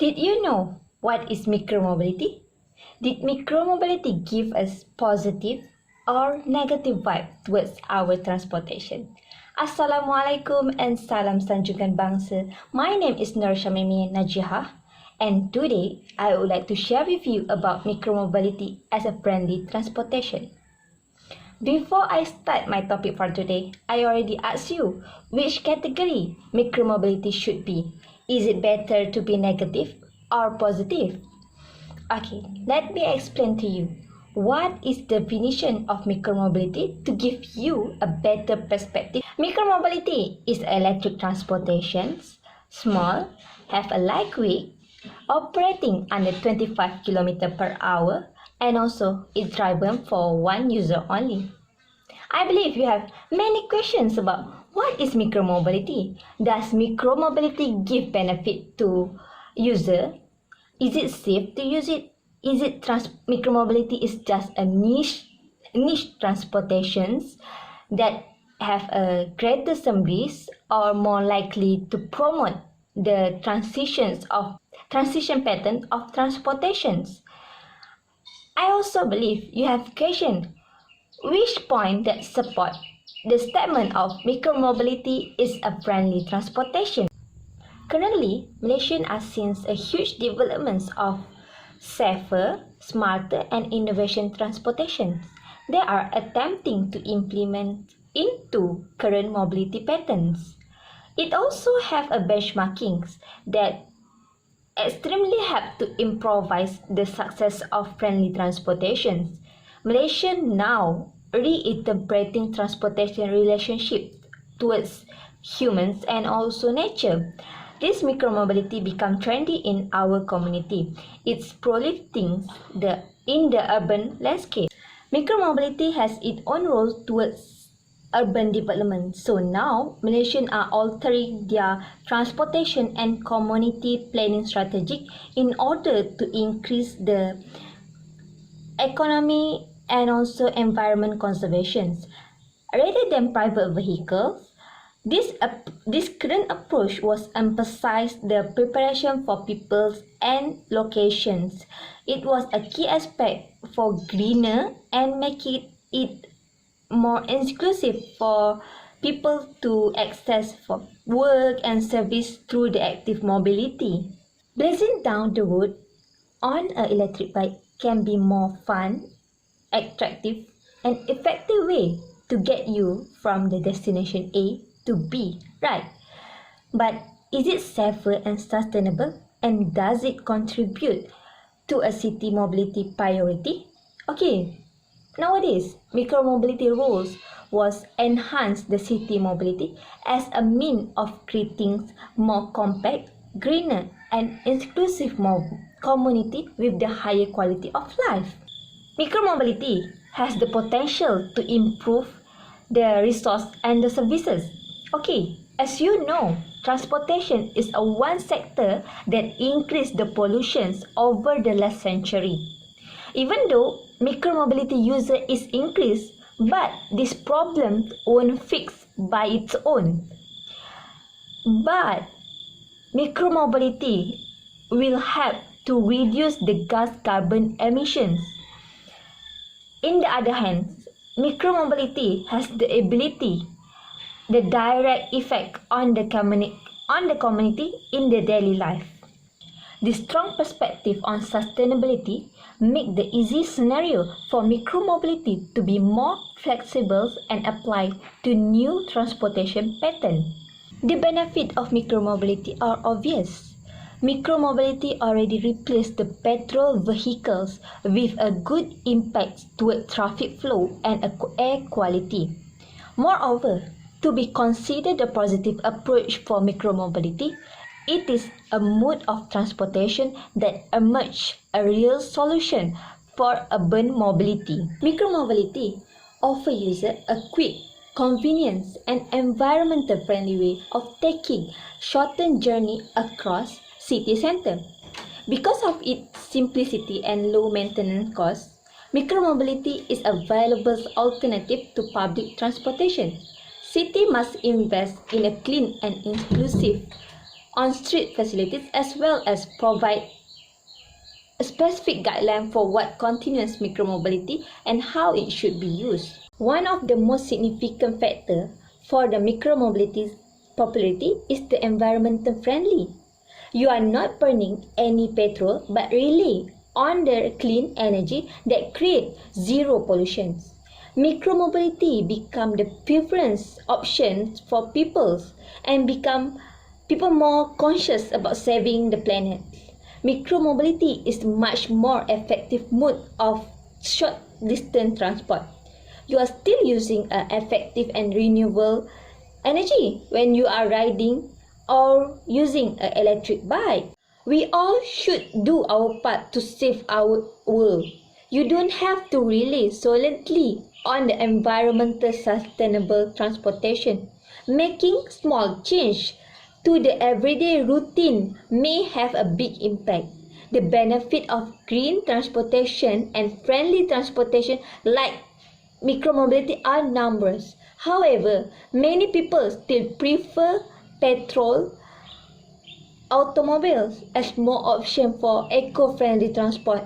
Did you know what is micromobility? Did micromobility give us positive or negative vibe towards our transportation? Assalamualaikum and salam sanjungan bangsa. My name is Nur Shamimi Najihah, and today I would like to share with you about micromobility as a friendly transportation. Before I start my topic for today, I already asked you which category micromobility should be. Is it better to be negative or positive? Okay, let me explain to you what is the definition of micromobility to give you a better perspective. Micromobility is electric transportation, small, have a light weight, operating under 25 km per hour, and also is driven for one user only. I believe you have many questions about what is micromobility. Does micromobility give benefit to user? Is it safe to use it? Is it micromobility is just a niche transportations that have a greater some risk or more likely to promote the transition pattern of transportations? I also believe you have questioned which point that support the statement of micromobility is a friendly transportation. Currently, Malaysians are seeing a huge development of safer, smarter and innovation transportation. They are attempting to implement into current mobility patterns. It also have a benchmarking that extremely help to improvise the success of friendly transportation. Malaysia now reinterpreting transportation relationship towards humans and also nature. This micromobility become trendy in our community. It's proliferating in the urban landscape. Micromobility has its own role towards urban development. So now, Malaysians are altering their transportation and community planning strategy in order to increase the economy and also environment conservation. Rather than private vehicles, this current approach was emphasized the preparation for peoples and locations. It was a key aspect for greener and make it more inclusive for people to access for work and service through the active mobility. Blazing down the road on an electric bike can be more fun, attractive and effective way to get you from the destination A to B, right? But is it safer and sustainable, and does it contribute to a city mobility priority? Okay, nowadays micromobility rules was enhance the city mobility as a means of creating more compact, greener and inclusive community with the higher quality of life. Micromobility has the potential to improve the resource and the services. Okay, as you know, transportation is a one sector that increased the pollutions over the last century. Even though micromobility user is increased, but this problem won't fix by its own. But micromobility will help to reduce the gas carbon emissions. In the other hand, micromobility has the ability, the direct effect on the community in the daily life. The strong perspective on sustainability make the easy scenario for micromobility to be more flexible and apply to new transportation pattern. The benefit of micromobility are obvious. Micromobility already replaced the petrol vehicles with a good impact toward traffic flow and air quality. Moreover, to be considered a positive approach for micromobility, it is a mode of transportation that emerged a real solution for urban mobility. Micromobility offers users a quick, convenient and environmental friendly way of taking shortened journey across city center. Because of its simplicity and low maintenance costs, micromobility is a valuable alternative to public transportation. City must invest in a clean and inclusive on-street facilities as well as provide a specific guideline for what continuous micromobility and how it should be used. One of the most significant factors for the micromobility's popularity is the environmental friendly. You are not burning any petrol but rely on the clean energy that creates zero pollution. Micromobility become the preference option for people and become people more conscious about saving the planet. Micromobility is much more effective mode of short distance transport. You are still using an effective and renewable energy when you are riding or using an electric bike. We all should do our part to save our world. You don't have to rely solely on the environmental sustainable transportation. Making small change to the everyday routine may have a big impact. The benefit of green transportation and friendly transportation like micromobility are numerous. However, many people still prefer petrol automobiles as more option for eco-friendly transport.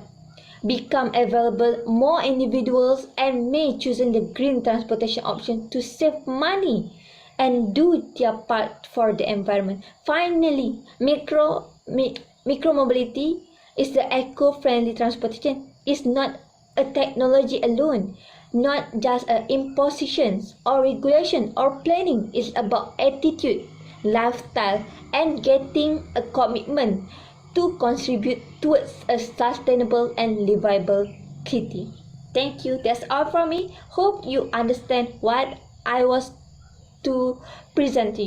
Become available, more individuals and may choose the green transportation option to save money and do their part for the environment. Finally, micromobility is the eco-friendly transportation. It's not a technology alone, not just an imposition or regulation or planning. It's about attitude, lifestyle, and getting a commitment to contribute towards a sustainable and livable city. Thank you. That's all from me. Hope you understand what I was to present to you.